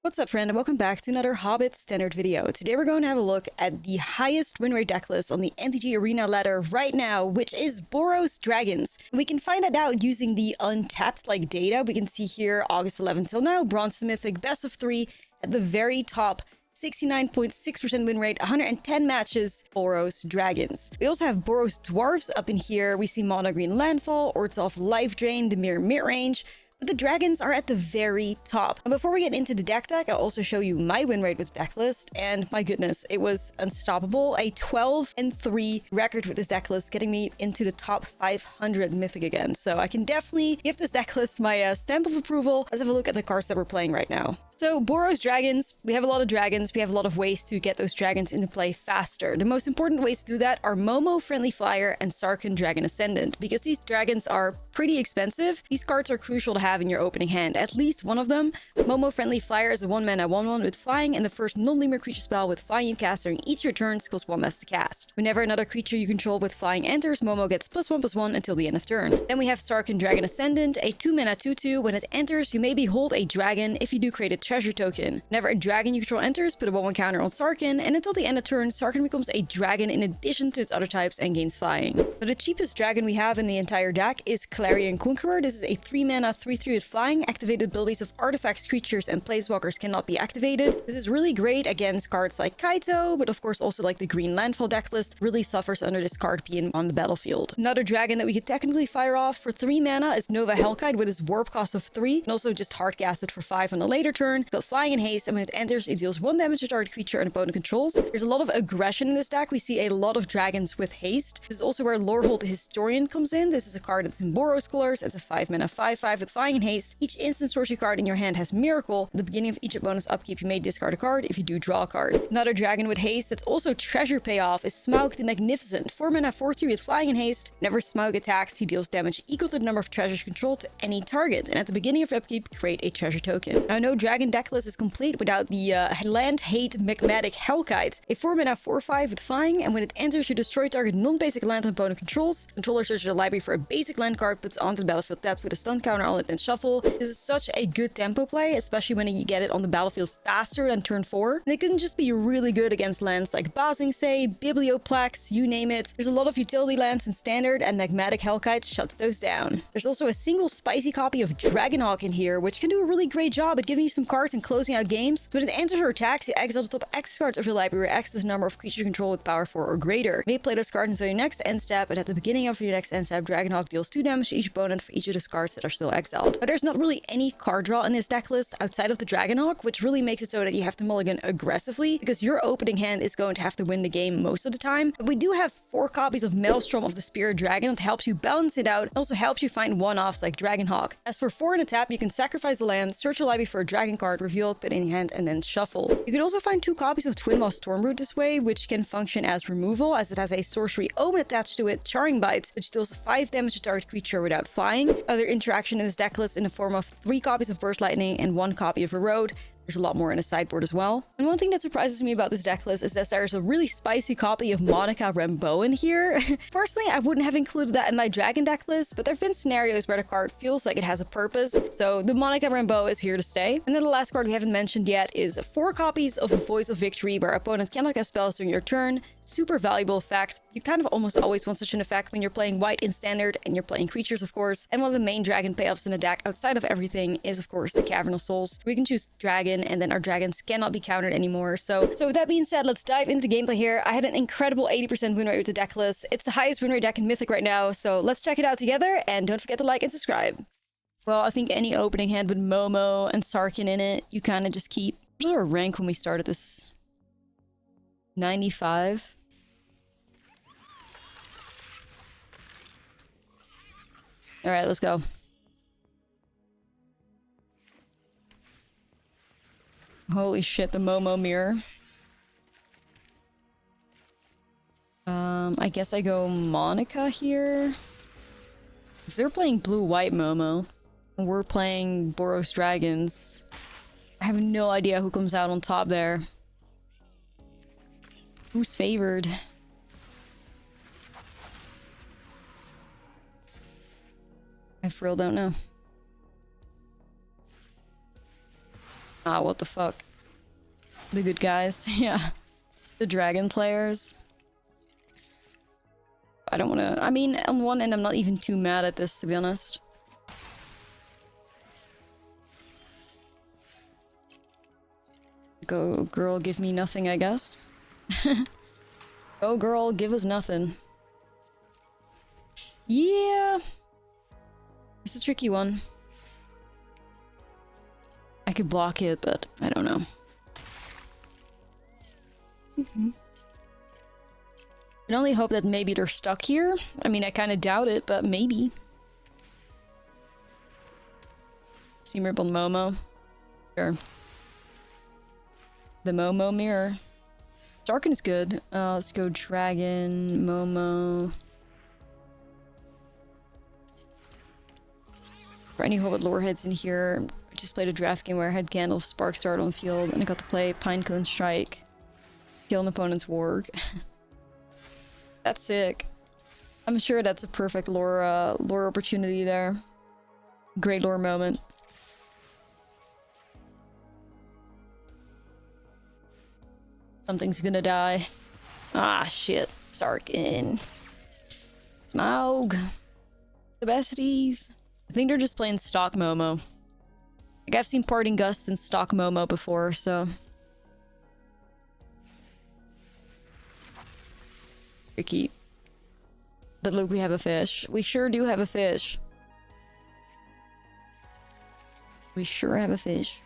What's up, friend, and welcome back to another Hobbit standard video. Today we're going to have a look at the highest win rate deck list on the MTG Arena ladder right now, which is Boros Dragons. And we can find that out using the untapped data. We can see here August 11th till now, Bronze to Mythic, best of 3 at the very top. 69.6% win rate, 110 matches, Boros Dragons. We also have Boros Dwarves up in here. We see Mono Green Landfall, Ortolf Life Drain, the Mirror mid-range. But the dragons are at the very top. And before we get into the deck, I'll also show you my win rate with deck list. And my goodness, it was unstoppable. A 12-3 record with this deck list, getting me into the top 500 mythic again. So I can definitely give this deck list my stamp of approval. Let's have a look at the cards that we're playing right now. So Boros Dragons, we have a lot of dragons. We have a lot of ways to get those dragons into play faster. The most important ways to do that are Momo Friendly Flyer and Sarkhan Dragon Ascendant. Because these dragons are pretty expensive, these cards are crucial to have in your opening hand, at least one of them. Momo Friendly Flyer is a 1-mana 1/1 with flying, and the first non-lemur creature spell with flying you cast during each of your turns costs 1 less to cast. Whenever another creature you control with flying enters, Momo gets +1/+1 until the end of turn. Then we have Sarkhan Dragon Ascendant, a 2-mana 2/2. When it enters, you may behold a dragon. If you do, create a treasure token. Whenever a dragon you control enters, put a 1/1 counter on Sarkhan, and until the end of turn, Sarkhan becomes a dragon in addition to its other types and gains flying. So the cheapest dragon we have in the entire deck is Clarion Conqueror. This is a 3-mana 3/3 with flying. Activated abilities of artifacts, creatures, and planeswalkers cannot be activated. This is really great against cards like Kaito, but of course also like the Green Landfall deck list really suffers under this card being on the battlefield. Another dragon that we could technically fire off for 3 mana is Nova Hellkite with its warp cost of 3, and also just hardcast it for 5 on a later turn. It's got flying and haste, and when it enters, it deals 1 damage to target creature and opponent controls. There's a lot of aggression in this deck. We see a lot of dragons with haste. This is also where Lorehold the Historian comes in. This is a card that's in Boros colors. It's a 5-mana 5/5 with flying and haste. Each instant sorcery card in your hand has Miracle. At the beginning of each bonus upkeep, you may discard a card. If you do, draw a card. Another dragon with haste that's also treasure payoff is Smaug the Magnificent. 4-mana 4/3 with flying and haste. Whenever Smaug attacks, he deals damage equal to the number of treasures controlled to any target. And at the beginning of upkeep, create a treasure token. Now, no dragon deck list is complete without the Land Hate Magmatic Hellkite. A 4-mana 4/5 with flying, and when it enters, you destroy target non-basic land opponent controls. Controller searches the library for a basic land card, puts onto the battlefield tapped with a stun counter on it, and shuffle. This is such a good tempo play, especially when you get it on the battlefield faster than turn 4. And it couldn't just be really good against lands like Basingse, Biblioplex, you name it. There's a lot of utility lands in standard, and Magmatic Hellkite shuts those down. There's also a single spicy copy of Dragonhawk in here, which can do a really great job at giving you some cards and closing out games. When it enters or attacks, you exile the top X cards of your library, where X is the number of creatures you control with power 4 or greater. You may play those cards until your next end step, and at the beginning of your next end step, Dragonhawk deals 2 damage to each opponent for each of those cards that are still exiled. But there's not really any card draw in this deck list outside of the Dragonhawk, which really makes it so that you have to mulligan aggressively, because your opening hand is going to have to win the game most of the time. But we do have 4 copies of Maelstrom of the Spirit Dragon that helps you balance it out, and also helps you find one-offs like Dragonhawk. As for 4 in a tap, you can sacrifice the land, search your library for a dragon card, reveal it, put it in your hand, and then shuffle. You can also find 2 copies of Twin Moss Stormroot this way, which can function as removal, as it has a sorcery omen attached to it, Charring Bite, which deals 5 damage to target creature without flying. Other interaction in this deck list in the form of 3 copies of Burst Lightning and 1 copy of Erode. There's a lot more in the sideboard as well. And one thing that surprises me about this deck list is that there's a really spicy copy of Monica Rambeau in here. Personally, I wouldn't have included that in my dragon deck list, but there have been scenarios where the card feels like it has a purpose. So the Monica Rambeau is here to stay. And then the last card we haven't mentioned yet is 4 copies of Voice of Victory, where opponent cannot cast spells during your turn. Super valuable effect. You kind of almost always want such an effect when you're playing white in standard and you're playing creatures, of course. And one of the main dragon payoffs in the deck outside of everything is, of course, the Cavern of Souls. We can choose dragon, and then our dragons cannot be countered anymore. So with that being said, let's dive into the gameplay here. I had an incredible 80% win rate with the deck list. It's the highest win rate deck in Mythic right now, so let's check it out together, and don't forget to like and subscribe. Well, I think any opening hand with Momo and Sarkhan in it, you kind of just keep... What was our rank when we started this? 95? Alright, let's go. Holy shit, the Momo mirror. I guess I go Monica here. If they're playing blue-white Momo, and we're playing Boros Dragons, I have no idea who comes out on top there. Who's favored? I for real don't know. Ah, what the fuck. The good guys, yeah. The dragon players. I don't want to... I mean, on one end, I'm not even too mad at this, to be honest. Go, girl, give me nothing, I guess. Go, girl, give us nothing. Yeah! It's a tricky one. I could block it, but I don't know. I can only hope that maybe they're stuck here. I mean, I kind of doubt it, but maybe. Steam Ripple Momo. Sure. The Momo mirror. Darken is good. Let's go Dragon, Momo. For any Hobbit lore heads in here, I just played a draft game where I had Gandalf Sparkstart on field, and I got to play Pinecone Strike. Kill an opponent's warg. That's sick. I'm sure that's a perfect lore, lore opportunity there. Great lore moment. Something's gonna die. Ah, shit. Sarkin. Smaug. Sebastes. I think they're just playing stock Momo. Like, I've seen Parting Gust and stock Momo before, so... Tricky. But look, we have a fish. We sure do have a fish. We sure have a fish.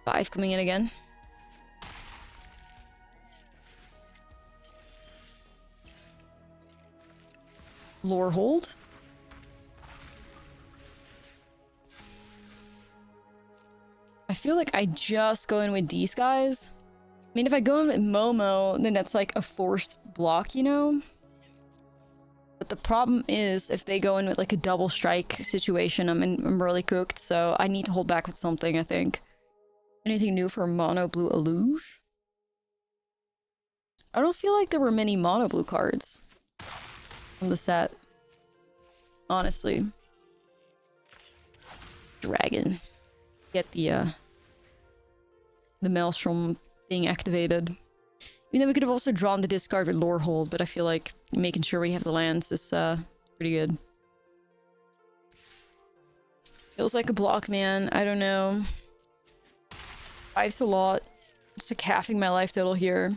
Five coming in again. Lore hold. I feel like I just go in with these guys. I mean, if I go in with Momo, then that's like a forced block, you know? But the problem is, if they go in with like a double strike situation, I'm really cooked, so I need to hold back with something, I think. Anything new for Mono Blue Illuge? I don't feel like there were many Mono Blue cards from the set. Honestly. Dragon. Get the Maelstrom thing activated. I mean, then we could have also drawn the discard with Lore Hold, but I feel like making sure we have the lands is pretty good. Feels like a block, man. I don't know. Five's a lot. It's like halving my life total here.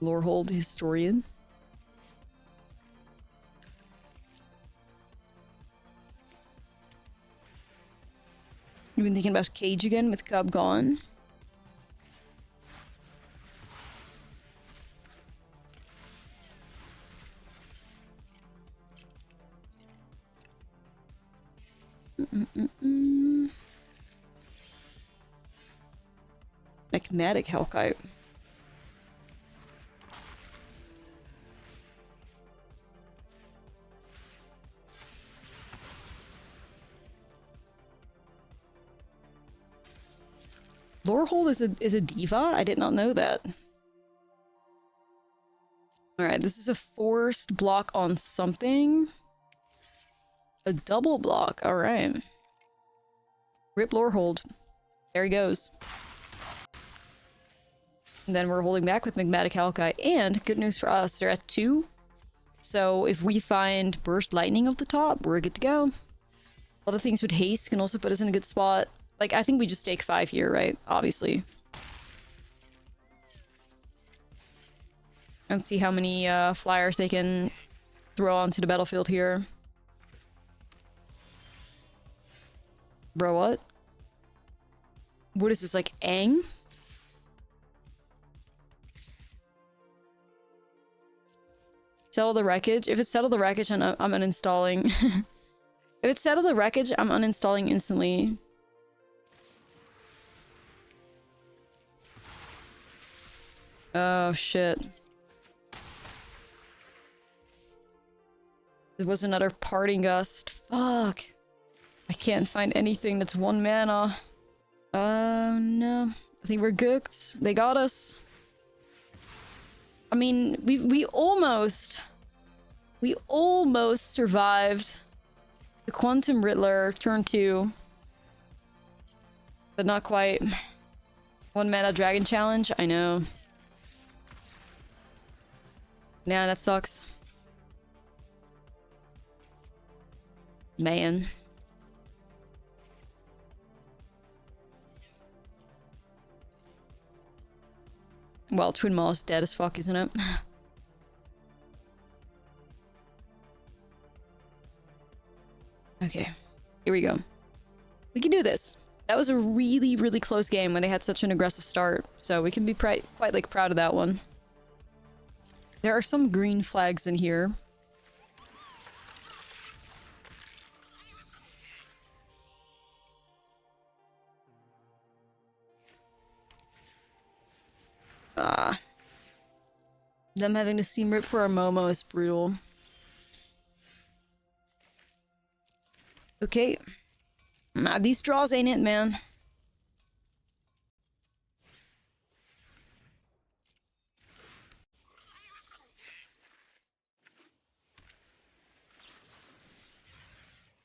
Lorehold Historian. You've been thinking about Cage again with Cub gone? Enigmatic Hellkite. Lorehold is a diva? I did not know that. Alright, this is a forced block on something. A double block, alright. Rip Lorehold. There he goes. And then we're holding back with Magmatic Hellkite. And good news for us, they're at 2. So if we find Burst Lightning off the top, we're good to go. Other things with haste can also put us in a good spot. Like, I think we just take 5 here, right? Obviously. And see how many flyers they can throw onto the battlefield here. Bro, what? What is this, like, Aang? Settle the wreckage? If it's settle the wreckage, I'm uninstalling. If it's settle the wreckage, I'm uninstalling instantly. Oh, shit. There was another Parting Gust. Fuck. I can't find anything that's 1 mana. No. I think we're good. They got us. I mean, we almost survived the Quantum Riddler turn 2. But not quite. 1 mana Dragon Challenge? I know. Nah, that sucks. Man. Well, Twin Maw is dead as fuck, isn't it? Okay. Here we go. We can do this. That was a really, really close game when they had such an aggressive start. So we can be quite like proud of that one. There are some green flags in here. Them having to seam rip for our Momo is brutal. Okay. Nah, these draws ain't it, man.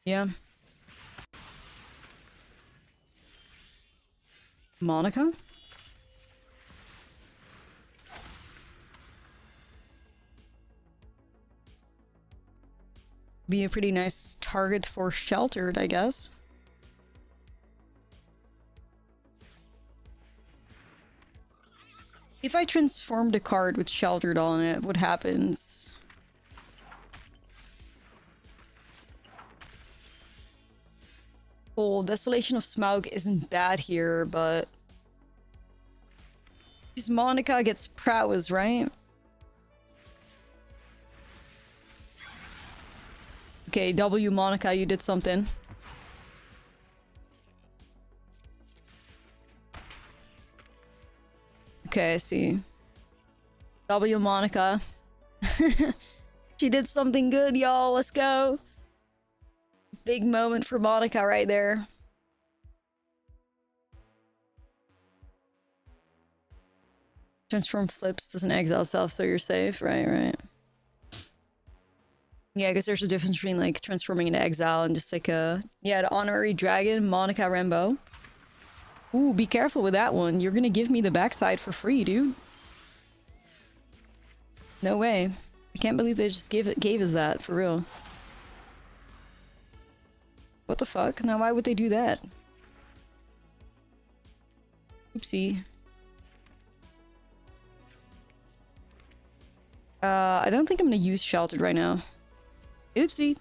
Yeah. Monica? Be a pretty nice target for Sheltered, I guess. If I transformed a card with Sheltered on it, what happens? Oh, Desolation of Smaug isn't bad here, but... Because Monica gets prowess, right? Okay, W Monica, you did something. Okay, I see. W Monica. She did something good, y'all. Let's go. Big moment for Monica right there. Transform flips, doesn't exile self, so you're safe. Right, right. Yeah, I guess there's a difference between like transforming into exile and just like a... Yeah, an honorary dragon, Monica Rambo. Ooh, be careful with that one. You're gonna give me the backside for free, dude. No way. I can't believe they just gave us that, for real. What the fuck? Now why would they do that? Oopsie. I don't think I'm gonna use Sheltered right now. Oopsie.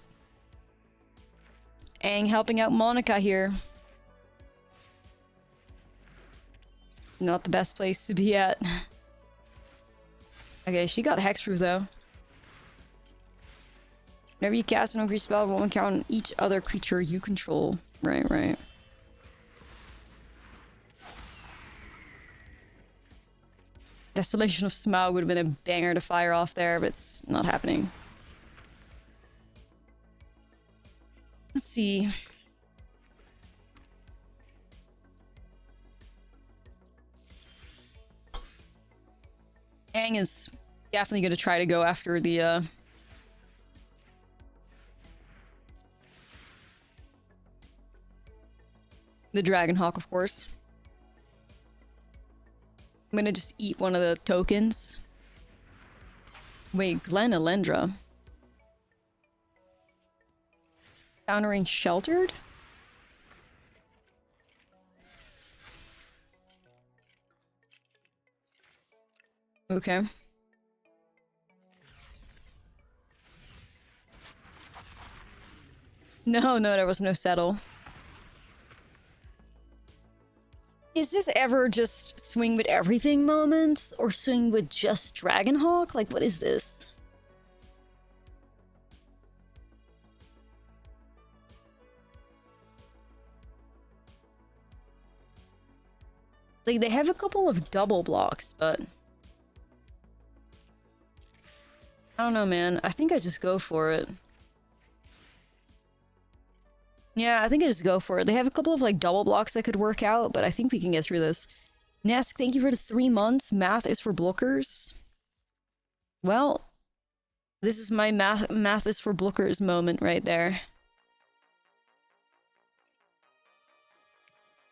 Aang helping out Monica here. Not the best place to be at. Okay, she got Hexproof though. Whenever you cast an increased spell, it won't count on each other creature you control. Right, right. Desolation of Smaug would have been a banger to fire off there, but it's not happening. Let's see. Aang is definitely going to try to go after the Dragonhawk, of course. I'm gonna just eat one of the tokens. Wait, Glen Elendra. Countering Sheltered? Okay. No, there was no settle. Is this ever just swing with everything moments? Or swing with just Dragonhawk? Like, what is this? Like, they have a couple of double blocks, but... I don't know, man. I think I just go for it. Yeah, I think I just go for it. They have a couple of like double blocks that could work out, but I think we can get through this. Nesk, thank you for the 3 months. Math is for blockers. Well, this is my math is for blockers moment right there.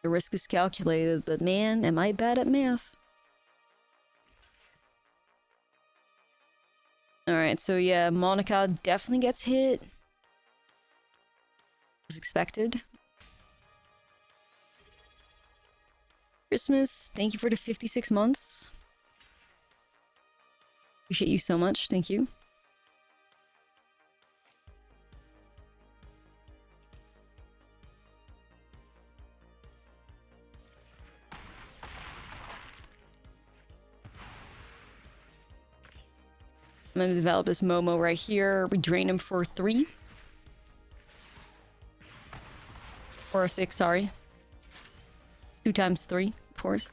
The risk is calculated, but man, am I bad at math. Alright, so yeah, Monica definitely gets hit. As expected. Christmas, thank you for the 56 months. Appreciate you so much, thank you. I'm gonna develop this Momo right here. We drain him for 3. Or 6, sorry. 2 times 3, of course.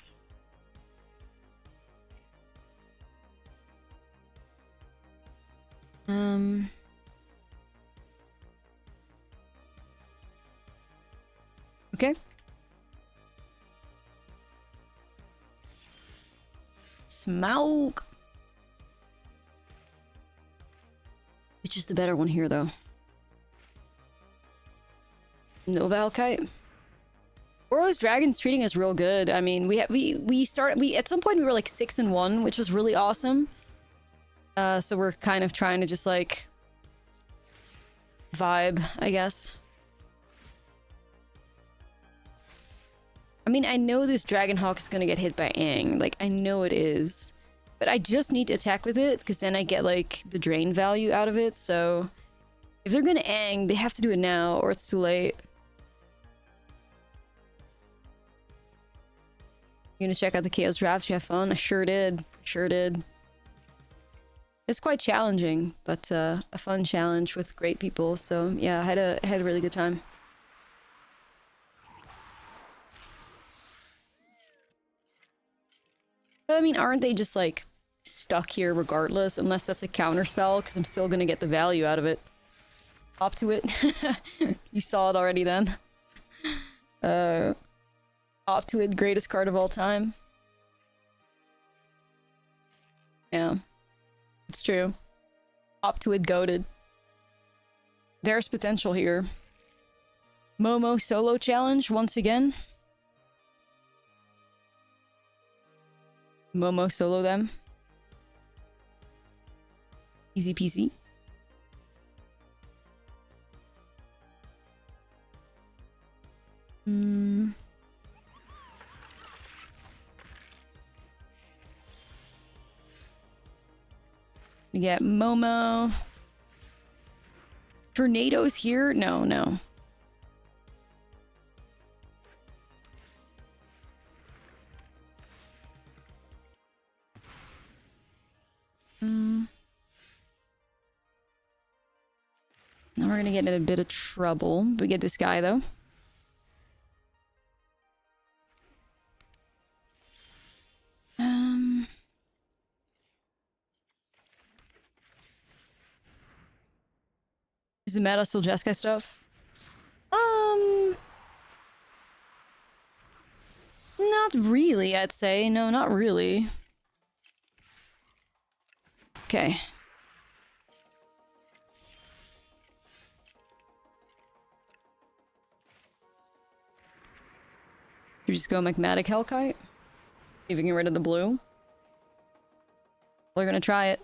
Okay. Smoke! Which is the better one here, though? No Valkite. Boros Dragons treating us real good. I mean, we at some point we were like 6-1, which was really awesome. So we're kind of trying to just like vibe, I guess. I mean, I know this Dragonhawk is gonna get hit by Aang. Like, I know it is. But I just need to attack with it, because then I get, like, the drain value out of it, so... If they're gonna Aang, they have to do it now, or it's too late. You gonna check out the Chaos Drafts? You have fun? I sure did. Sure did. It's quite challenging, but a fun challenge with great people, so yeah, I had a really good time. But I mean, aren't they just, like, stuck here regardless? Unless that's a counterspell, because I'm still gonna get the value out of it. Hop to it. You saw it already then. Hop to it, greatest card of all time. Yeah. It's true. Hop to it, goated. There's potential here. Momo solo challenge once again. Momo solo them. Easy peasy. We get Momo. Tornadoes here? No, no. Now we're gonna get in a bit of trouble. We get this guy, though. Is the meta still Jeskai stuff? Not really, I'd say. No, not really. Okay. You just go Magmatic Hellkite? See if we can get rid of the blue. We're gonna try it.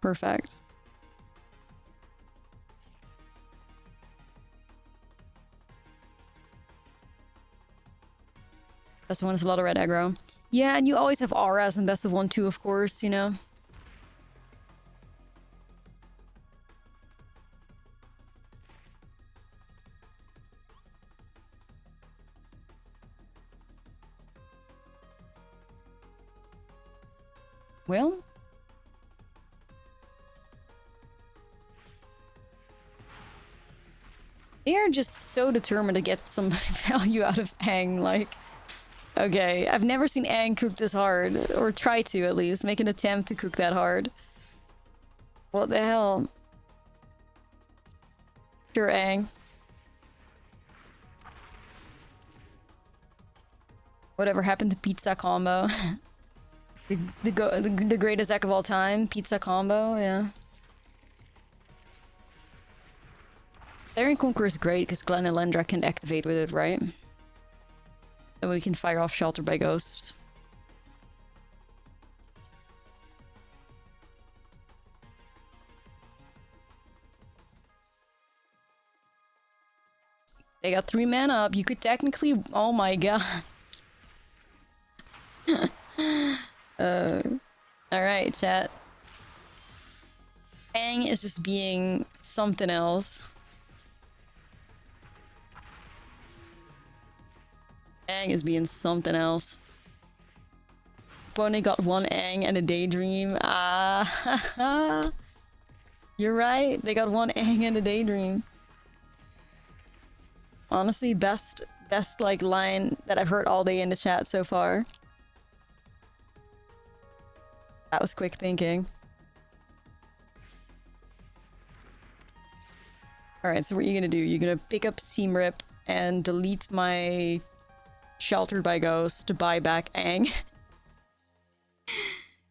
Perfect. Best of one is a lot of red aggro. Yeah, and you always have auras and best of one too, of course, you know. Well, They are just so determined to get some value out of Aang, like... Okay, I've never seen Aang cook this hard. Or try to, at least. Make an attempt to cook that hard. What the hell? Sure, Aang. Whatever happened to pizza combo? the greatest deck of all time? Pizza combo, yeah. Therian Conqueror is great because Glenn and Lendra can activate with it, right? And we can fire off Shelter by Ghost. They got 3 mana up. You could technically... Oh my god. Alright, chat. Aang is just being something else. Aang is being something else. Bonnie got 1 Aang and a Daydream. Ah, you're right. They got 1 Aang and a Daydream. Honestly, best like line that I've heard all day in the chat so far. That was quick thinking. Alright, so what are you gonna do? You're gonna pick up Seamrip and delete my Sheltered by Ghost to buy back Aang.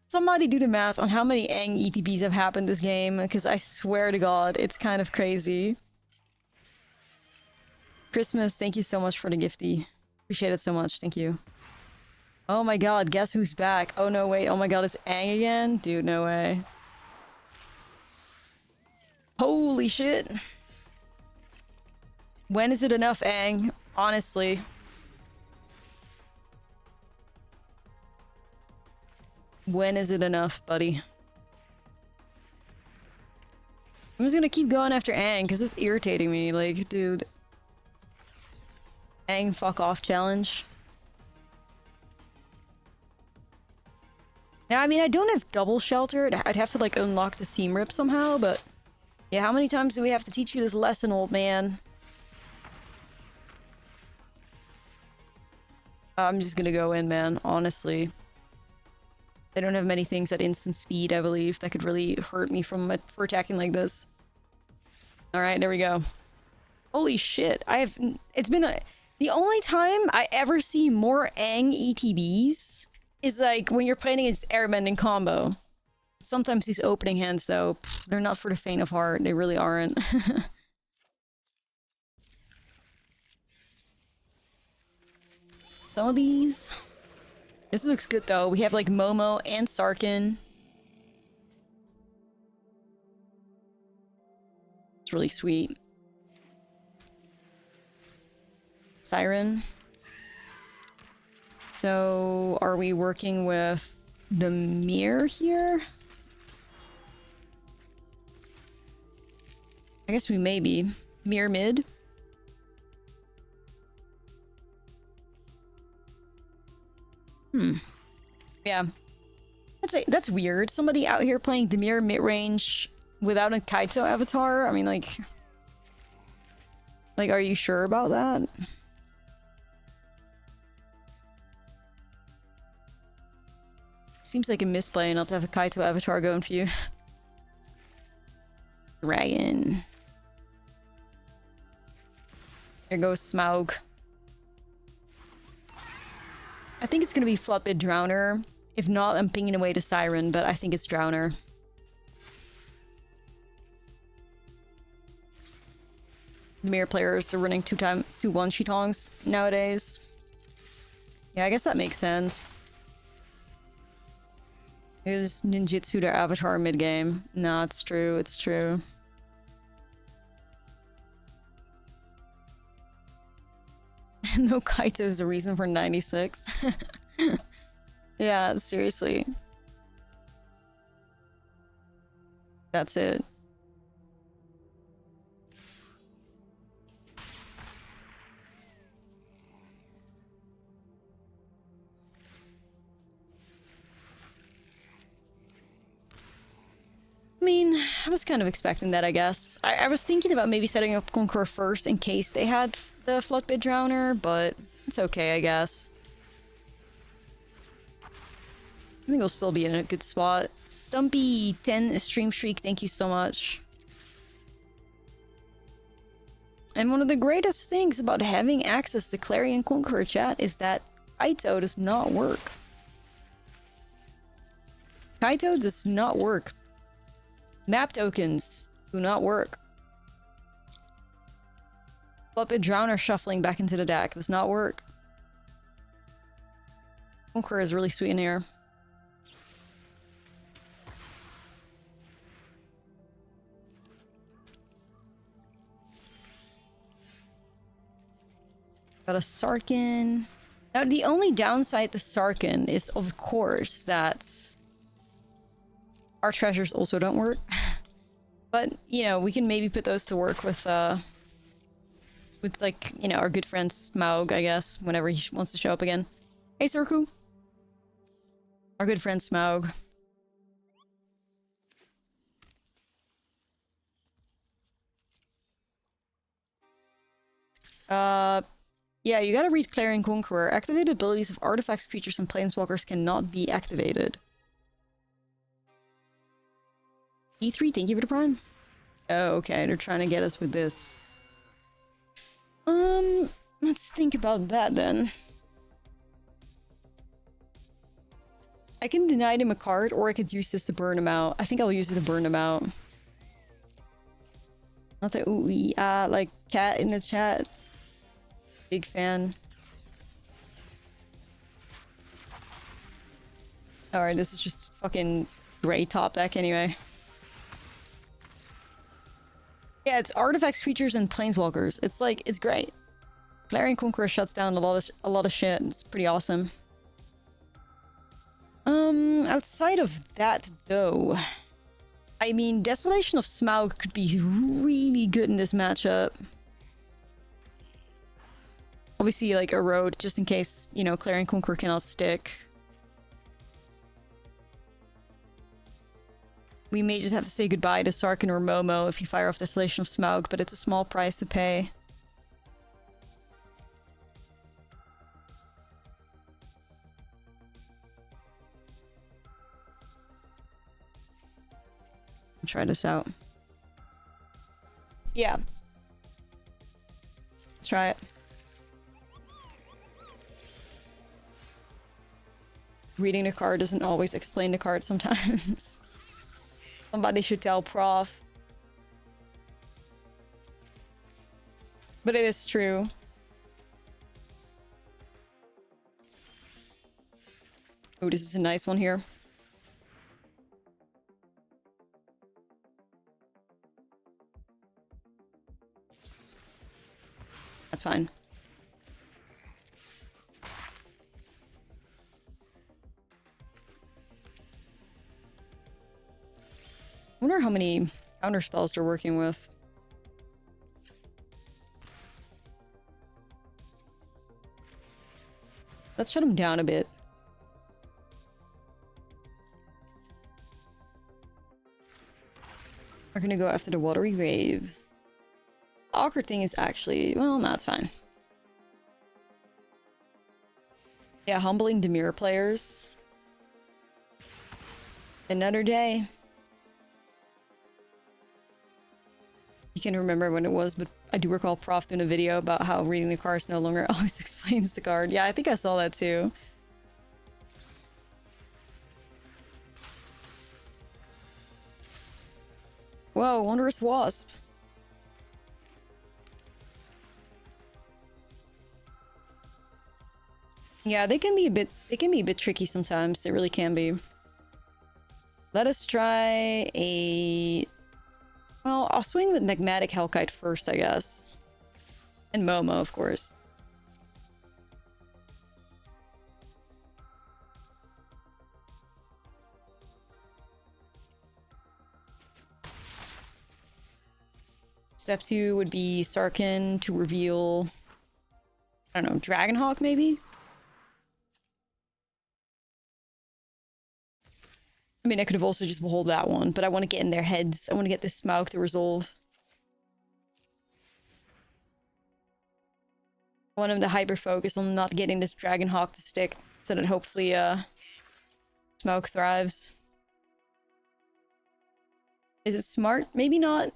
Somebody do the math on how many Aang ETBs have happened this game, because I swear to god, it's kind of crazy. Christmas, thank you so much for the gifty. Appreciate it so much, thank you. Oh my god, guess who's back? Oh no, wait, oh my god, it's Aang again? Dude, no way. Holy shit. When is it enough, Aang? Honestly. When is it enough, buddy? I'm just gonna keep going after Aang, because it's irritating me. Like, dude. Aang, fuck off challenge. Now, I mean, I don't have double sheltered. I'd have to, like, unlock the seam rip somehow, but... Yeah, how many times do we have to teach you this lesson, old man? I'm just gonna go in, man. Honestly. They don't have many things at instant speed, I believe, that could really hurt me for attacking like this. Alright, there we go. Holy shit, it's been the only time I ever see more Aang ETBs is like when you're playing against Airbending combo. Sometimes these opening hands, though, they're not for the faint of heart. They really aren't. Some of these... This looks good, though. We have, like, Momo and Sarkin. It's really sweet. Siren. So, are we working with the mirror here? I guess we may be. Mirror mid. Yeah. That's weird. Somebody out here playing Demir mid-range without a Kaito avatar? I mean, like... Like, are you sure about that? Seems like a misplay not to have a Kaito avatar going for you. Dragon. There goes Smaug. I think it's gonna be Floodbit Drowner. If not, I'm pinging away to Siren, but I think it's Drowner. The mirror players are running two one-sheetongs nowadays. Yeah, I guess that makes sense. Is ninjutsu their avatar mid-game? No, it's true, it's true. No Kaito is the reason for 96. Yeah, seriously. That's it. I mean, was kind of expecting that, I guess. I was thinking about maybe setting up Conqueror first in case they had the Floodbit Drowner, but it's okay, I guess. I think we'll still be in a good spot. Stumpy 10 stream streak, thank you so much. And one of the greatest things about having access to Clarion Conqueror chat is that Kaito does not work. Kaito does not work. Map tokens do not work. Floodbit Drowner shuffling back into the deck does not work. Conqueror is really sweet in here. Got a Sarkin. Now, the only downside to Sarkin is, of course, that our treasures also don't work. But, you know, we can maybe put those to work with like, you know, our good friend Smaug, I guess, whenever he wants to show up again. Hey, Surku. Our good friend Smaug. Yeah, you gotta read Clarion Conqueror. Activated abilities of artifacts, creatures, and planeswalkers cannot be activated. E3, thank you for the prime. Oh, okay, they're trying to get us with this. Let's think about that then. I can deny him a card, or I could use this to burn him out. I think I'll use it to burn him out. Not the ooh like cat in the chat. Big fan. Alright, this is just fucking great top deck anyway. Yeah, it's artifacts, creatures, and planeswalkers. It's like, it's great. Clarion Conqueror shuts down a lot of shit. It's pretty awesome. Outside of that, though, I mean, Desolation of Smaug could be really good in this matchup. Obviously, like, Erode, just in case, you know, Clarion Conqueror cannot stick. We may just have to say goodbye to Sarkin or Momo if you fire off Desolation of Smaug, but it's a small price to pay. Try this out. Yeah. Let's try it. Reading the card doesn't always explain the card sometimes. Somebody should tell Prof. But it is true. Oh, this is a nice one here. That's fine. I wonder how many counter spells they're working with. Let's shut them down a bit. We're gonna go after the Watery Grave. The awkward thing is actually... well, no, it's fine. Yeah, humbling Dimir players. Another day. You can remember when it was, but I do recall Prof doing a video about how reading the cards no longer always explains the card. Yeah, I think I saw that too. Whoa, Wondrous Wasp. Yeah, they can be a bit tricky sometimes. They really can be. Let us try a... well, I'll swing with Magmatic Hellkite first, I guess. And Momo, of course. Step 2 would be Sarkin to reveal... I don't know, Dragonhawk maybe? mean, I could have also just hold that one, but I want to get in their heads. I want to get this Smaug to resolve. I want him to hyper-focus on not getting this Dragon Hawk to stick, so that hopefully, Smaug thrives. Is it smart? Maybe not.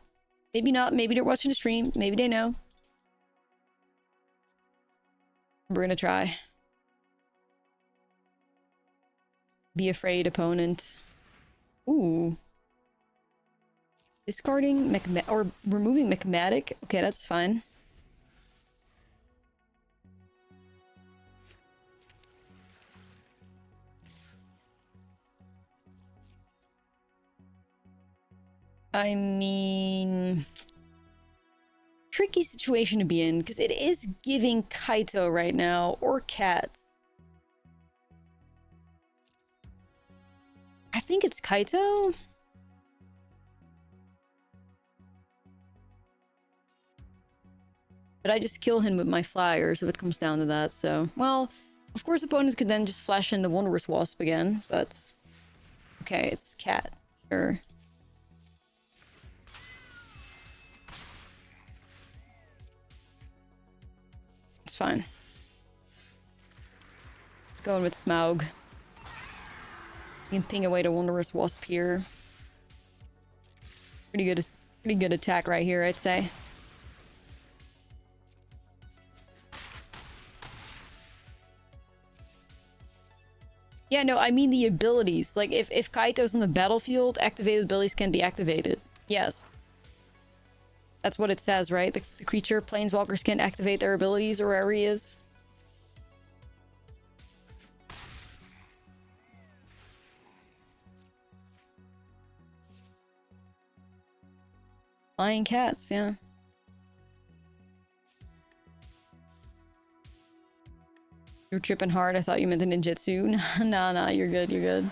Maybe not. Maybe they're watching the stream. Maybe they know. We're gonna try. Be afraid, opponent. Ooh. Discarding or removing Mechmatic? Okay, that's fine. I mean... tricky situation to be in, because it is giving Kaito right now, or Cats. I think it's Kaito? But I just kill him with my flyers if it comes down to that, so... Well, of course opponents could then just flash in the Wondrous Wasp again, but... Okay, it's Cat. Sure. It's fine. Let's go in with Smaug. You can ping away the Wondrous Wasp here. Pretty good attack right here, I'd say. Yeah, no, I mean the abilities. Like, if Kaito's on the battlefield, activated abilities can be activated. Yes. That's what it says, right? The creature, planeswalkers can activate their abilities or wherever he is. Flying cats, yeah. You're tripping hard. I thought you meant the ninjutsu. Nah, you're good, you're good.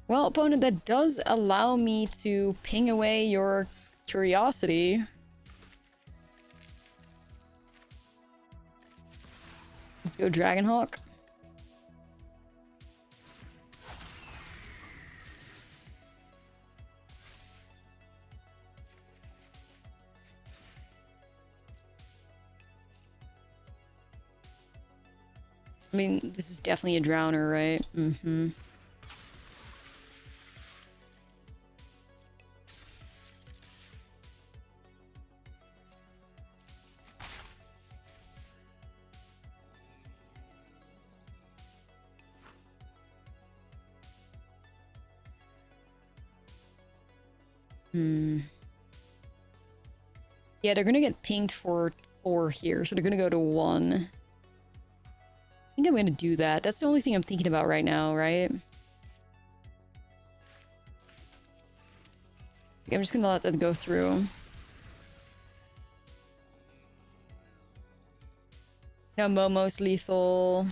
Well, opponent, that does allow me to ping away your curiosity. Let's go Dragonhawk. I mean, this is definitely a Drowner, right? Mm-hmm. Yeah, they're gonna get pinged for 4 here, so they're gonna go to 1. I think I'm gonna do that. That's the only thing I'm thinking about right now, right? I'm just gonna let that go through. No, Momo's lethal.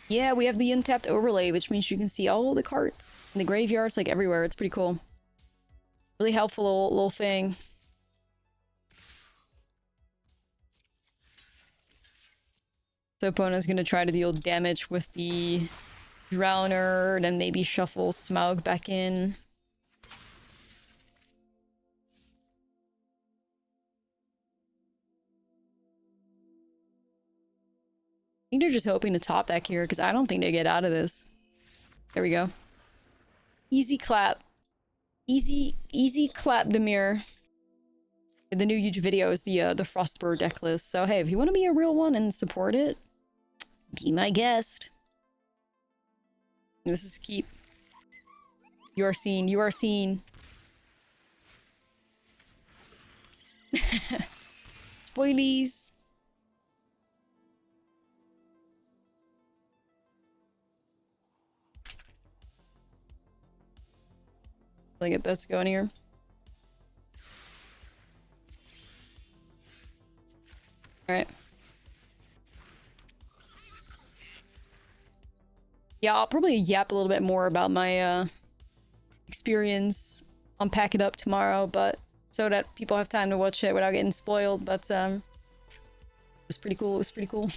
Yeah, we have the untapped overlay, which means you can see all the cards in the graveyards, like everywhere. It's pretty cool. Really helpful little thing. So opponent's gonna try to deal damage with the Drowner, then maybe shuffle Smaug back in. I think they're just hoping to top deck here, because I don't think they get out of this. There we go. Easy clap. Easy clap, Demir. The new YouTube video is the Frostbird deck list. So hey, if you want to be a real one and support it, be my guest. This is keep. You are seen. You are seen. Spoilies. Like get this going here. All right. Yeah, I'll probably yap a little bit more about my experience, unpack it up tomorrow, but so that people have time to watch it without getting spoiled. But was pretty cool. It was pretty cool.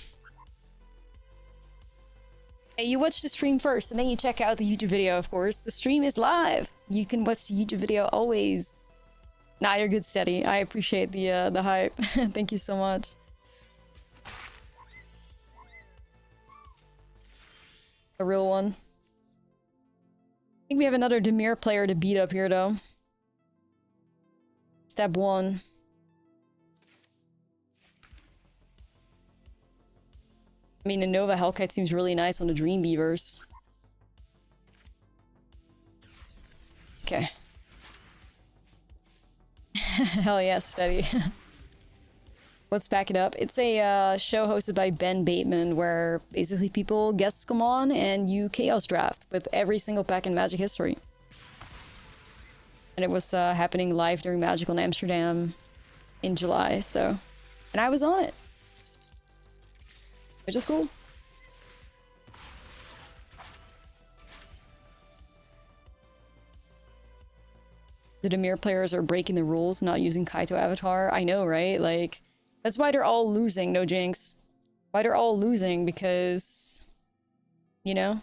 Hey, you watch the stream first, and then you check out the YouTube video, of course. The stream is live. You can watch the YouTube video always. Nah, you're good, Steady. I appreciate the hype. Thank you so much. A real one. I think we have another Demir player to beat up here, though. Step 1. I mean, a Nova Hellkite seems really nice on the Dream Beavers. Okay. Hell yeah, Steady. Let's back it up. It's a show hosted by Ben Bateman where basically guests come on and you chaos draft with every single pack in Magic history. And it was happening live during Magical in Amsterdam in July, so... And I was on it. Which is cool. The Demir players are breaking the rules, not using Kaito Avatar. I know, right? Like, that's why they're all losing, no jinx. Why they're all losing, because... You know?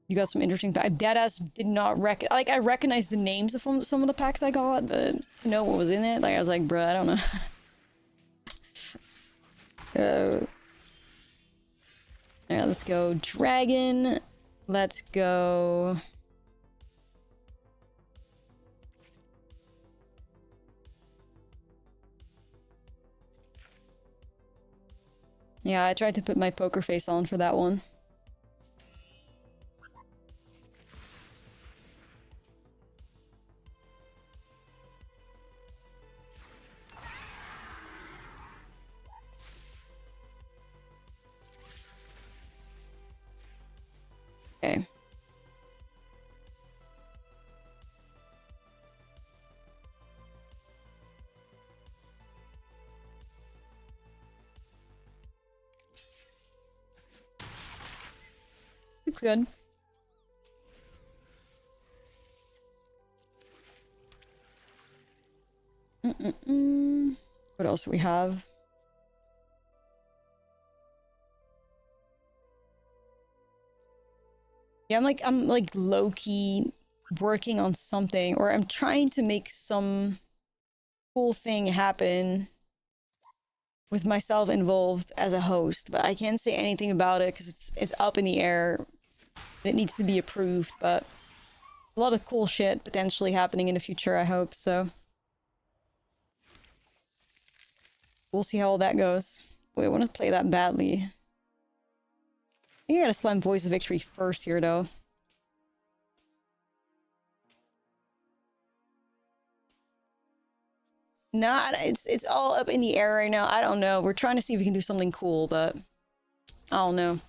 You got some interesting packs. Deadass did not like, I recognized the names of some of the packs I got, but you know what was in it? Like, I was like, bruh, I don't know. Alright, let's go Dragon. Let's go... Yeah, I tried to put my poker face on for that one. Okay. Looks good. What else do we have? Yeah, I'm like low-key working on something, or I'm trying to make some cool thing happen with myself involved as a host, but I can't say anything about it because it's up in the air. It needs to be approved, but a lot of cool shit potentially happening in the future, I hope, so. We'll see how all that goes. Wait, I want to play that badly. I think I gotta slam Voice of Victory first here, though. Nah, it's all up in the air right now. I don't know. We're trying to see if we can do something cool, but I don't know.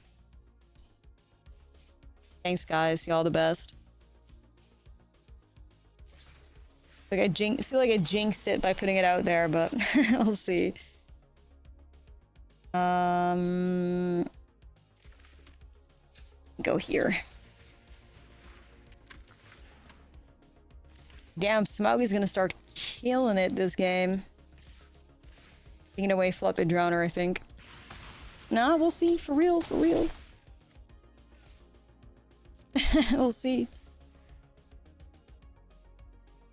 Thanks, guys. Y'all the best. Like I feel like I jinxed it by putting it out there, but we'll see. Go here. Damn, Smaug is gonna start killing it this game. Taking away Fluffy Drowner, I think. Nah, we'll see. For real, for real. We'll see.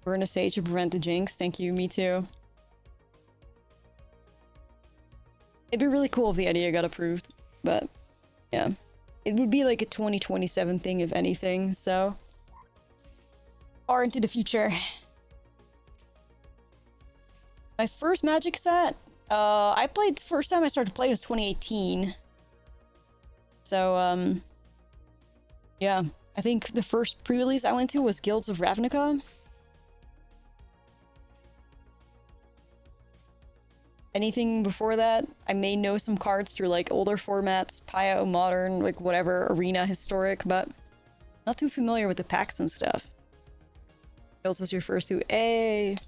Burn a Sage to prevent the jinx. Thank you, me too. It'd be really cool if the idea got approved, but yeah. It would be like a 2027 thing, if anything, so... Far into the future. My first Magic set? I played... First time I started playing was 2018. So, yeah. I think the first pre-release I went to was Guilds of Ravnica. Anything before that, I may know some cards through like older formats, Pio, Modern, like whatever, Arena, Historic, but not too familiar with the packs and stuff. Guilds was your first 2A. It's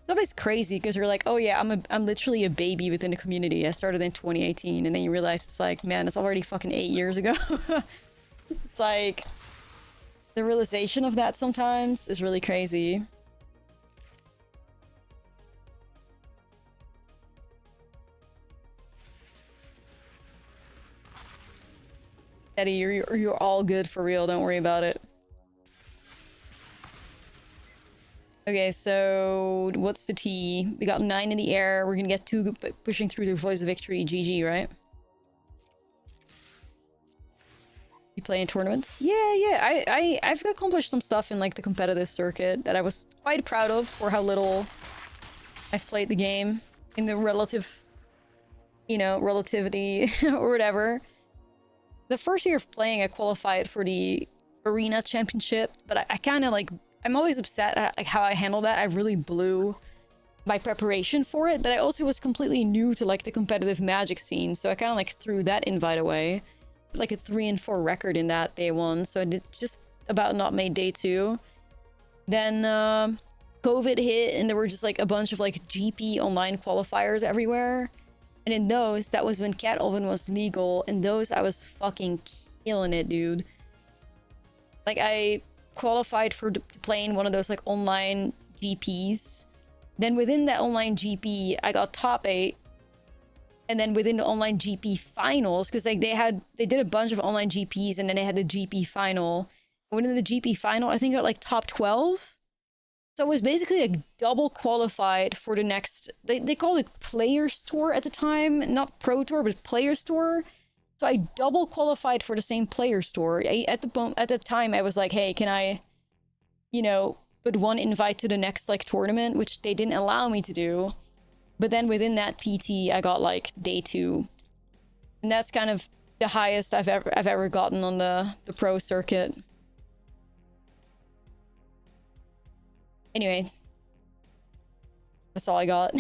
always crazy because you're like, oh yeah, I'm literally a baby within the community. I started in 2018, and then you realize it's like, man, it's already fucking 8 years ago. It's like the realization of that sometimes is really crazy. Eddie, you're all good for real. Don't worry about it. Okay, so what's the T? We got 9 in the air. We're gonna get 2 pushing through to Voice of Victory. GG, right? You play in tournaments? Yeah. I've accomplished some stuff in like the competitive circuit that I was quite proud of for how little I've played the game in the relative, you know, relativity or whatever. The first year of playing, I qualified for the Arena Championship, but I kind of like, I'm always upset at like how I handled that. I really blew my preparation for it, but I also was completely new to like the competitive Magic scene, so I kind of like threw that invite away. Like a 3 and 4 record in that day 1, so I did just about not made day 2. Then COVID hit, and there were just like a bunch of like GP online qualifiers everywhere. And in those, that was when Cat Oven was legal. In those, I was fucking killing it, dude. Like, I qualified for playing one of those like online GPs. Then within that online GP, I got top 8. And then within the online GP finals, because like they did a bunch of online GPs, and then they had the GP final. Within the GP final, I think I got like top 12. So it was basically like double qualified for the next, they called it Players Tour at the time, not Pro Tour, but Players Tour. So I double qualified for the same Players Tour. At the time, I was like, hey, can I, you know, put one invite to the next like tournament, which they didn't allow me to do. But then within that PT, I got like day 2. And that's kind of the highest I've ever gotten on the pro circuit. Anyway, that's all I got.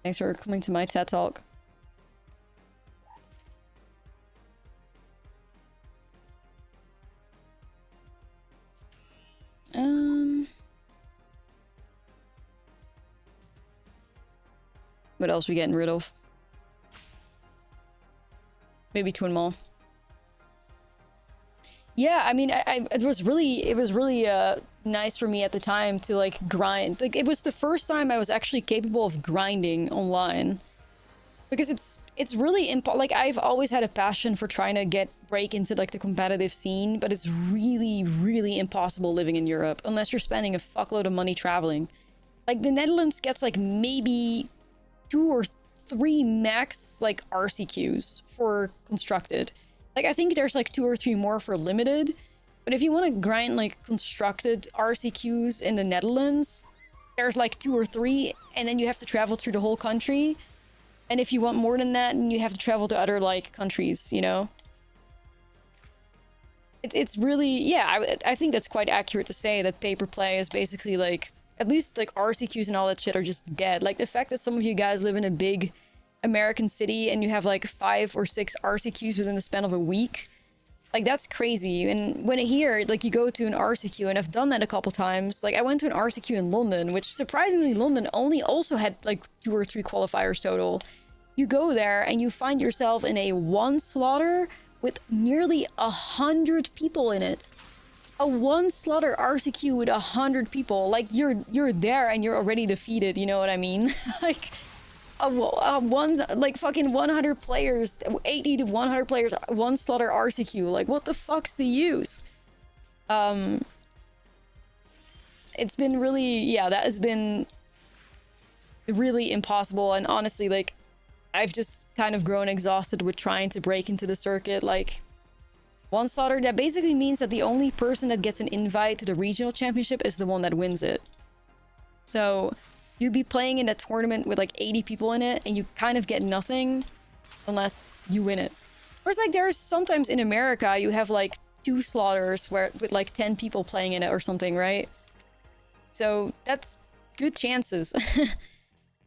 Thanks for coming to my TED Talk. What else we getting rid of? Maybe Twin Mall. Yeah, I mean, it was really nice for me at the time to like grind. Like, it was the first time I was actually capable of grinding online, because it's really like, I've always had a passion for trying to break into like the competitive scene, but it's really impossible living in Europe unless you're spending a fuckload of money traveling. Like, the Netherlands gets like maybe 2 or 3 max like RCQs for constructed. Like, I think there's like 2 or 3 more for limited. But if you want to grind like constructed RCQs in the Netherlands, there's like 2 or 3, and then you have to travel through the whole country. And if you want more than that, then you have to travel to other like countries, you know? It's really, yeah, I think that's quite accurate to say that pay-per play is basically like, at least like RCQs and all that shit are just dead. Like, the fact that some of you guys live in a big American city and you have like 5 or 6 RCQs within the span of a week, like, that's crazy. And when here, like, you go to an RCQ, and I've done that a couple times. Like, I went to an RCQ in London, which surprisingly London only also had like 2 or 3 qualifiers total. You go there and you find yourself in a 1 slaughter with nearly 100 people in it. A 1 slaughter RCQ with 100 people. Like, you're there and you're already defeated, you know what I mean? Like, like fucking 100 players, 80 to 100 players, 1 slaughter RCQ. Like, what the fuck's the use? It's been really, yeah, that has been really impossible. And honestly, like, I've just kind of grown exhausted with trying to break into the circuit. Like, 1 slaughter, that basically means that the only person that gets an invite to the regional championship is the one that wins it. So you'd be playing in a tournament with like 80 people in it, and you kind of get nothing unless you win it. Whereas like there's sometimes in America you have like 2 slaughters with like 10 people playing in it or something, right? So that's good chances.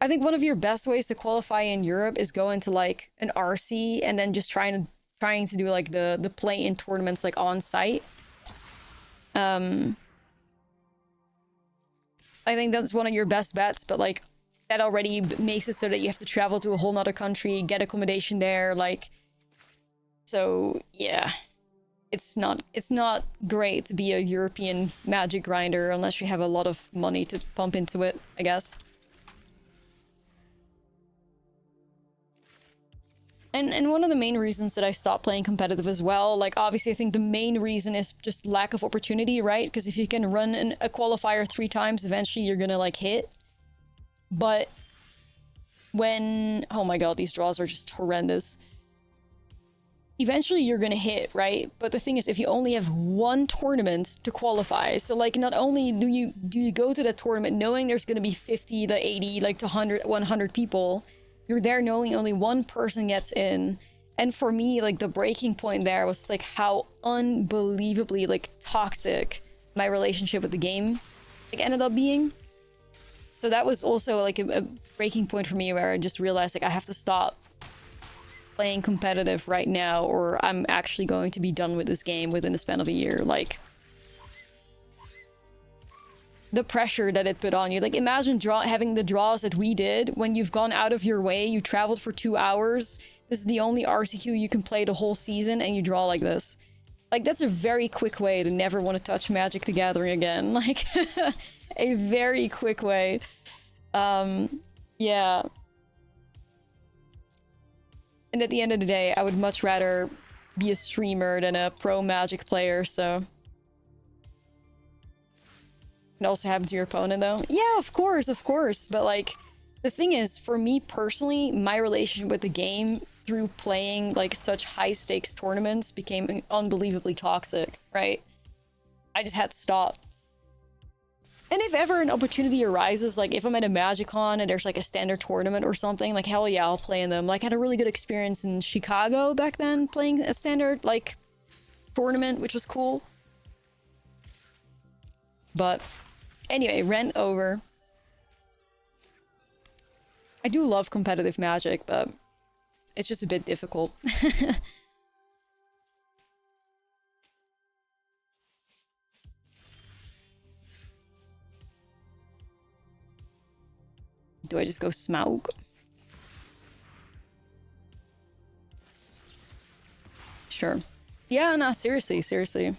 I think one of your best ways to qualify in Europe is going to like an RC and then just trying to do like the play-in tournaments like on site. I think that's one of your best bets, but like that already makes it so that you have to travel to a whole nother country, get accommodation there, like, so yeah, it's not great to be a European Magic grinder unless you have a lot of money to pump into it, I guess. And one of the main reasons that I stopped playing competitive as well, like obviously I think the main reason is just lack of opportunity, right? Because if you can run a qualifier 3 times, eventually you're gonna like hit. But when, oh my god, these draws are just horrendous. Eventually you're gonna hit, right? But the thing is, if you only have 1 tournament to qualify, so like not only do you go to that tournament knowing there's gonna be 50 to 80, like to 100 people, you're there knowing only 1 person gets in. And for me, like the breaking point there was like how unbelievably like toxic my relationship with the game like ended up being. So that was also like a breaking point for me where I just realized like I have to stop playing competitive right now or I'm actually going to be done with this game within the span of a year. Like the pressure that it put on you. Like imagine having the draws that we did when you've gone out of your way, you traveled for 2 hours. This is the only RCQ you can play the whole season and you draw like this. Like that's a very quick way to never want to touch Magic the Gathering again. Like a very quick way. Yeah. And at the end of the day, I would much rather be a streamer than a pro Magic player, so... It also happen to your opponent, though. Yeah, of course, but like, the thing is, for me personally, my relationship with the game through playing like such high-stakes tournaments became unbelievably toxic, right? I just had to stop. And if ever an opportunity arises, like if I'm at a Magic-Con and there's like a standard tournament or something, like hell yeah, I'll play in them. Like I had a really good experience in Chicago back then, playing a standard like tournament, which was cool. But anyway, rant over. I do love competitive Magic, but it's just a bit difficult. Do I just go Smaug? Sure. Yeah, no, seriously. It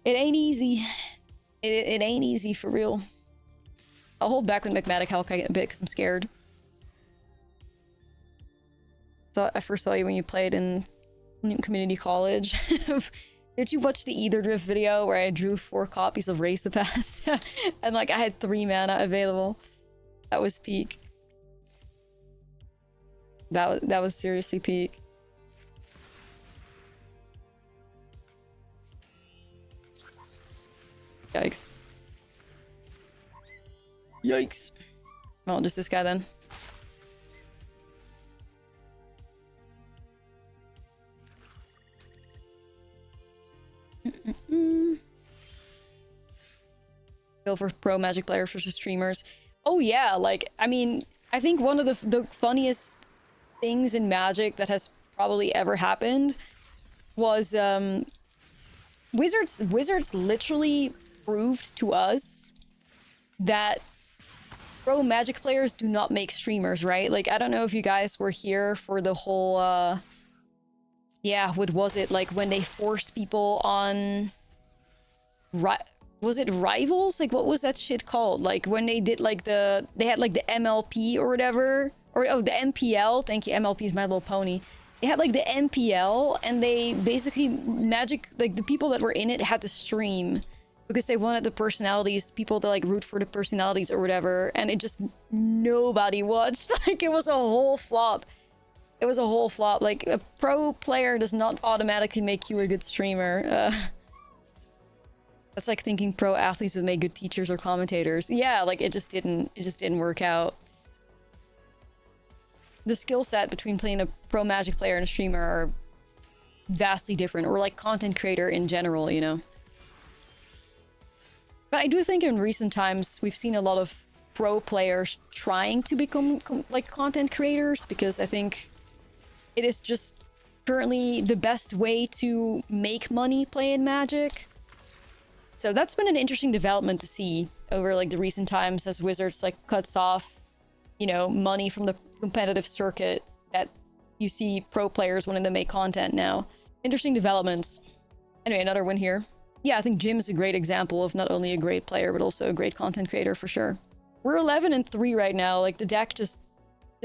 ain't easy. It ain't easy for real. I'll hold back with Magmatic Hulk a bit because I'm scared. So I first saw you when you played in community college. Did you watch the Either Drift video where I drew 4 copies of Race the Past? And like I had 3 mana available. That was peak. That was seriously peak. Yikes. Yikes. Well, just this guy then. Go for pro Magic players versus streamers. Oh yeah, like, I mean, I think one of the funniest things in Magic that has probably ever happened was Wizards literally proved to us that pro Magic players do not make streamers, right? Like, I don't know if you guys were here for the whole yeah, what was it, like when they forced people on was it Rivals? Like, what was that shit called? Like, when they did, like, they had, like, the MLP or whatever. Or, oh, the MPL. Thank you, MLP is My Little Pony. They had, like, the MPL, and they basically, Magic, like, the people that were in it had to stream. Because they wanted the personalities, people to, like, root for the personalities or whatever. And it just, nobody watched. Like, it was a whole flop. It was a whole flop. Like, a pro player does not automatically make you a good streamer. That's like thinking pro athletes would make good teachers or commentators. Yeah, like it just didn't work out. The skill set between playing a pro Magic player and a streamer are vastly different, or like content creator in general, you know. But I do think in recent times we've seen a lot of pro players trying to become like content creators, because I think it is just currently the best way to make money playing Magic. So that's been an interesting development to see over like the recent times as Wizards like cuts off, you know, money from the competitive circuit, that you see pro players wanting to make content now. Interesting developments. Anyway, another win here. Yeah, I think Jim is a great example of not only a great player, but also a great content creator for sure. We're 11-3 right now. Like the deck just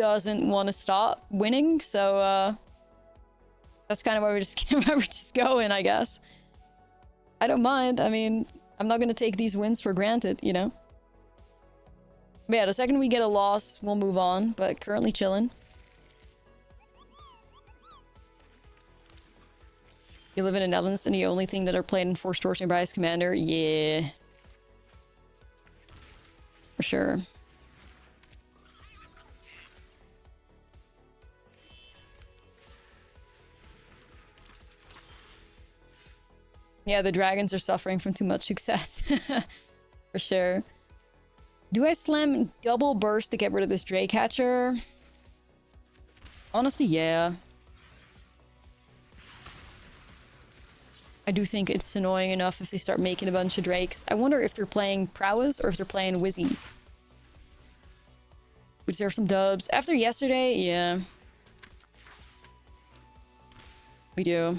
doesn't want to stop winning, so that's kind of why we're just going, I guess. I don't mind. I mean, I'm not gonna take these wins for granted, you know? But yeah, the second we get a loss, we'll move on, but currently chilling. You live in the Netherlands and the only thing that are played in 4 stores nearby is Commander? Yeah. For sure. Yeah, the dragons are suffering from too much success. For sure. Do I slam double burst to get rid of this Drake Hatcher? Honestly, yeah. I do think it's annoying enough if they start making a bunch of Drakes. I wonder if they're playing Prowess or if they're playing Wizzies. We deserve some dubs. After yesterday, yeah. We do.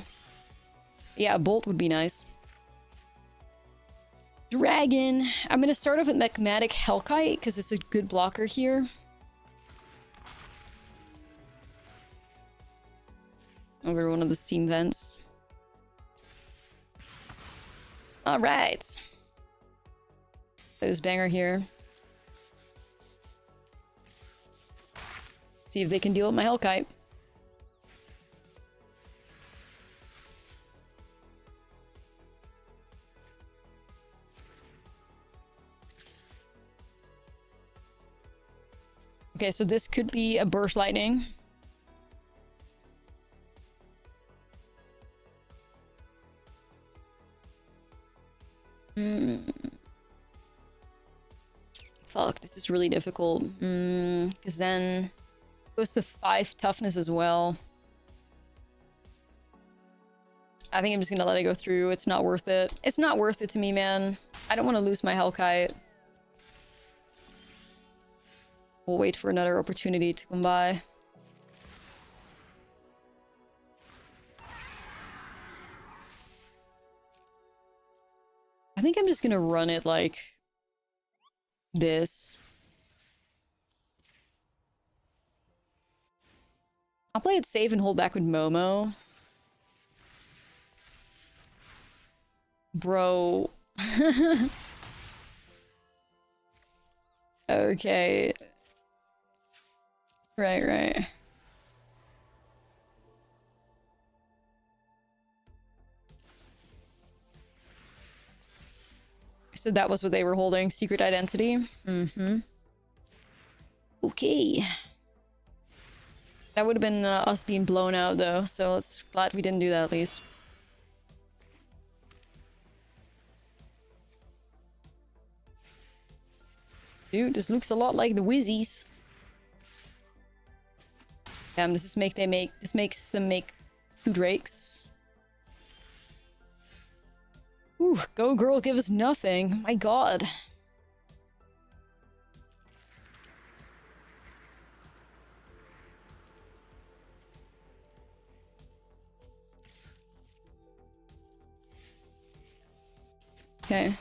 Yeah, a Bolt would be nice. Dragon. I'm gonna start off with Magmatic Hellkite because it's a good blocker here. Over one of the steam vents. Alright. There's banger here. See if they can deal with my Hellkite. Okay, so this could be a Burst Lightning. Fuck, this is really difficult. Because then it goes to 5 toughness as well. I think I'm just gonna let it go through. It's not worth it. It's not worth it to me, man. I don't want to lose my Hellkite. We'll wait for another opportunity to come by. I think I'm just gonna run it like this. I'll play it safe and hold back with Momo. Bro. Okay. Right. So that was what they were holding. Secret identity. Okay. That would have been us being blown out though, so it's glad we didn't do that at least. Dude, this looks a lot like the Wizzies. Damn, this makes them make 2 Drakes. Ooh, go girl, give us nothing. My god. Okay.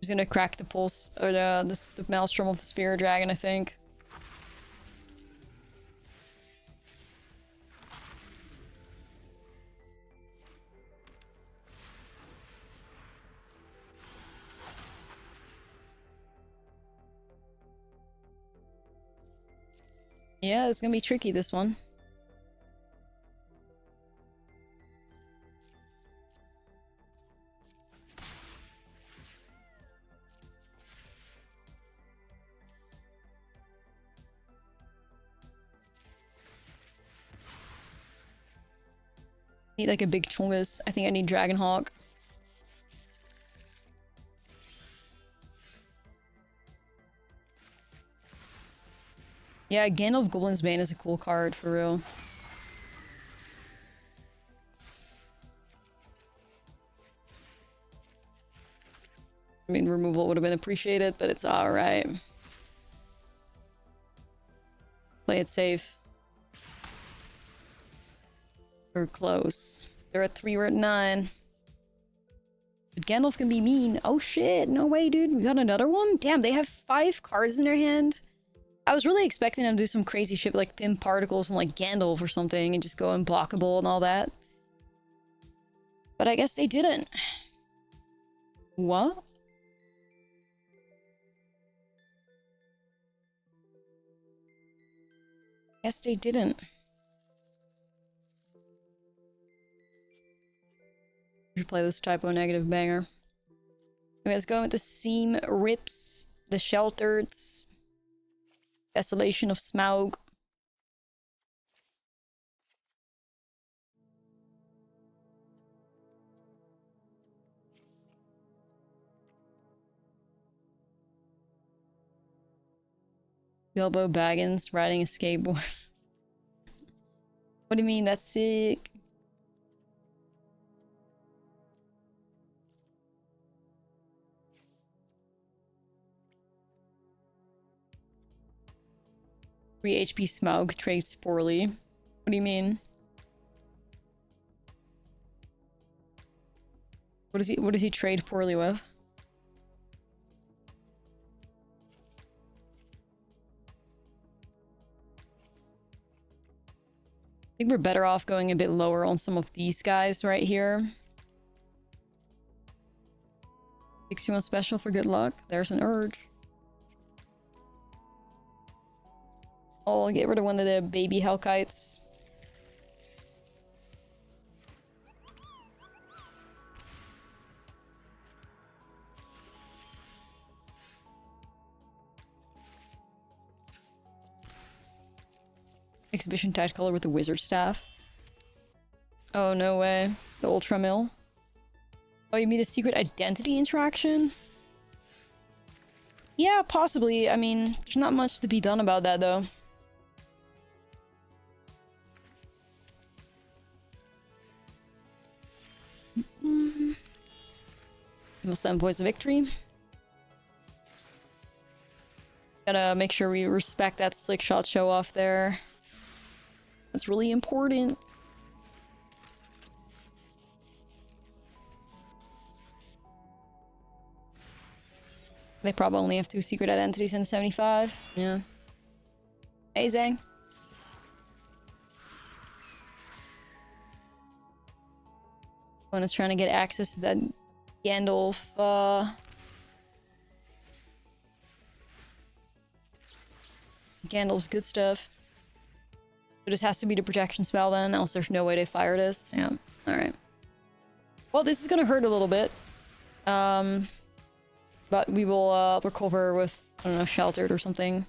He's gonna crack the pulse, or the Maelstrom of the Spirit Dragon, I think. Yeah, it's gonna be tricky, this one. Need like a big Chungus. I think I need Dragonhawk. Yeah, Gandalf Goblin's Bane is a cool card, for real. I mean, removal would have been appreciated, but it's alright. Play it safe. We're close. They're at 3, we're at 9. But Gandalf can be mean. Oh shit, no way, dude. We got another one? Damn, they have 5 cards in their hand. I was really expecting them to do some crazy shit like pin particles and like Gandalf or something and just go unblockable and all that. But I guess they didn't. What? Guess they didn't. Should play this typo negative banger. Okay, let's go with the Seam Rips, the Sheltered, Desolation of Smaug. Bilbo Baggins riding a skateboard. What do you mean? That's sick. Three HP Smaug trades poorly. What do you mean? What does he trade poorly with? I think we're better off going a bit lower on some of these guys right here. 61 special for good luck. There's an urge. Oh, I'll get rid of one of the baby Hellkites. Exhibition tide color with the wizard staff. Oh, no way. The Ultra Mill. Oh, you mean a secret identity interaction? Yeah, possibly. I mean, there's not much to be done about that, though. We'll send Voice of Victory. Gotta make sure we respect that slick shot show off there. That's really important. They probably only have 2 secret identities in 75. Yeah. Amazing. One is trying to get access to that Gandalf, Gandalf's good stuff. So this has to be the protection spell then, else there's no way to fire this. Yeah, alright. Well, this is gonna hurt a little bit. But we will recover with, I don't know, Sheltered or something.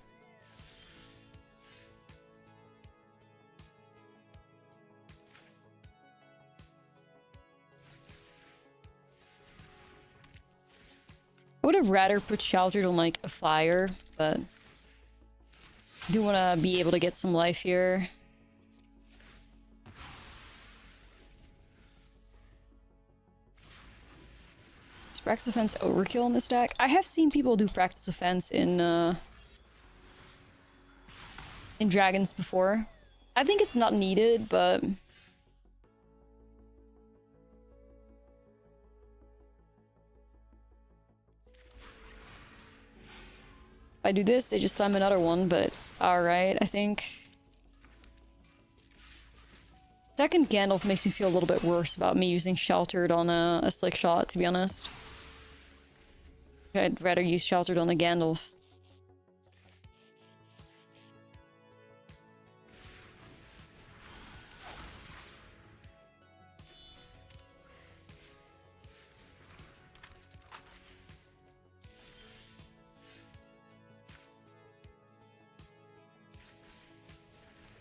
I would have rather put Sheltered on like a flyer, but I do want to be able to get some life here. Is Practice Offense overkill in this deck? I have seen people do Practice Offense in Dragons before. I think it's not needed, but if I do this, they just slam another one, but it's alright, I think. Second Gandalf makes me feel a little bit worse about me using Sheltered on a slick shot, to be honest. I'd rather use Sheltered on a Gandalf.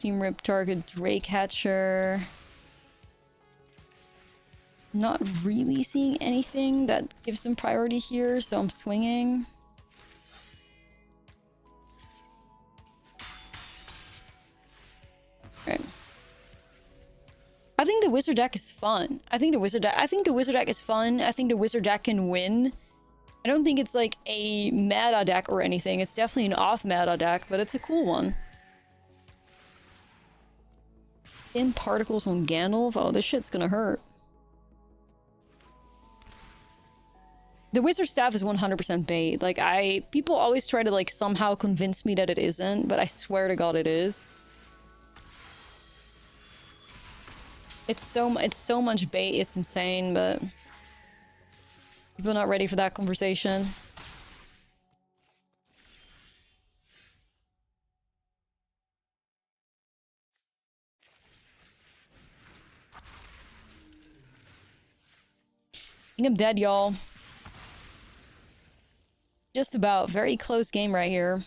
Team Rip target Drake Hatcher. Not really seeing anything that gives them priority here, so I'm swinging. Right. I think the wizard deck is fun. I think the wizard deck is fun. I think the wizard deck can win. I don't think it's like a meta deck or anything. It's definitely an off meta deck, but it's a cool one. In particles on Gandalf? Oh, this shit's gonna hurt. The wizard staff is 100% bait. Like, people always try to, like, somehow convince me that it isn't, but I swear to God it is. It's so much bait, it's insane, but people are not ready for that conversation. I think I'm dead, y'all. Just about. Very close game right here.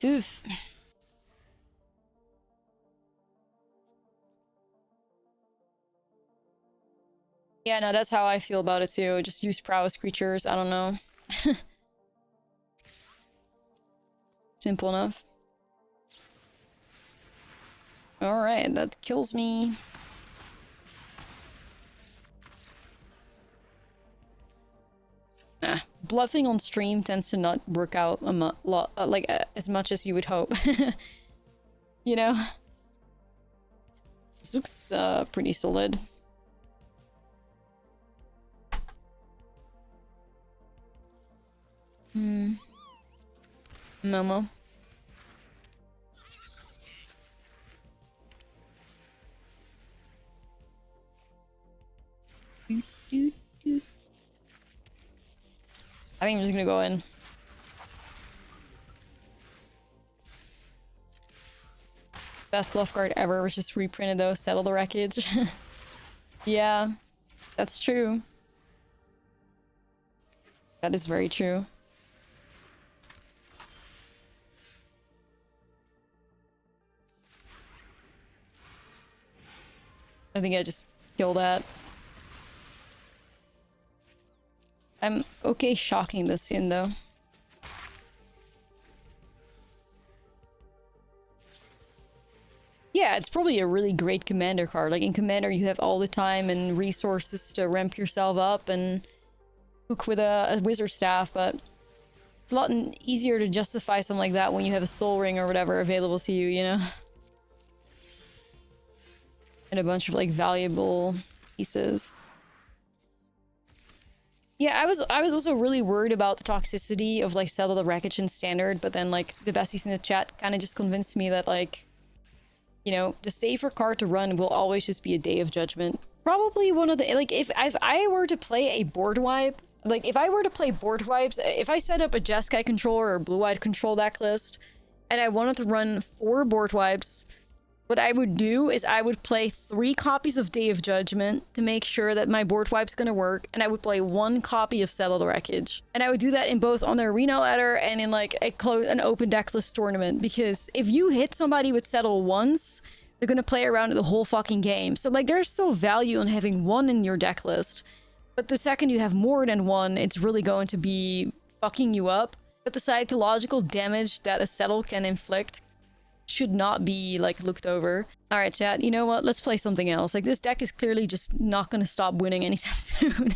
Oof. Yeah, no, that's how I feel about it too. Just use prowess creatures. I don't know. Simple enough. Alright, that kills me. Bluffing on stream tends to not work out as much as you would hope. You know? This looks pretty solid. Momo. I think I'm just gonna go in. Best bluff card ever was just reprinted though, settle the wreckage. Yeah, that's true. That is very true. I think I just killed that. I'm okay shocking this in though. Yeah, it's probably a really great commander card. Like in commander you have all the time and resources to ramp yourself up and hook with a wizard staff, but it's a lot easier to justify something like that when you have a soul ring or whatever available to you, you know? And a bunch of like valuable pieces. Yeah, I was also really worried about the toxicity of like settle the wreckage in standard, but then like the besties in the chat kind of just convinced me that like, you know, the safer card to run will always just be a Day of Judgment. Probably one of the, like if I were to play a board wipe, like if I were to play board wipes, if I set up a Jeskai controller or blue-eyed control deck list and I wanted to run 4 board wipes, what I would do is I would play 3 copies of Day of Judgment to make sure that my board wipe's gonna work, and I would play 1 copy of Settle the Wreckage. And I would do that in both on the arena ladder and in like an open decklist tournament, because if you hit somebody with Settle once, they're gonna play around the whole fucking game. So like there's still value in having 1 in your deck list, but the second you have more than 1, it's really going to be fucking you up. But the psychological damage that a Settle can inflict should not be like looked over. All right, chat, you know what, let's play something else. Like this deck is clearly just not gonna stop winning anytime soon.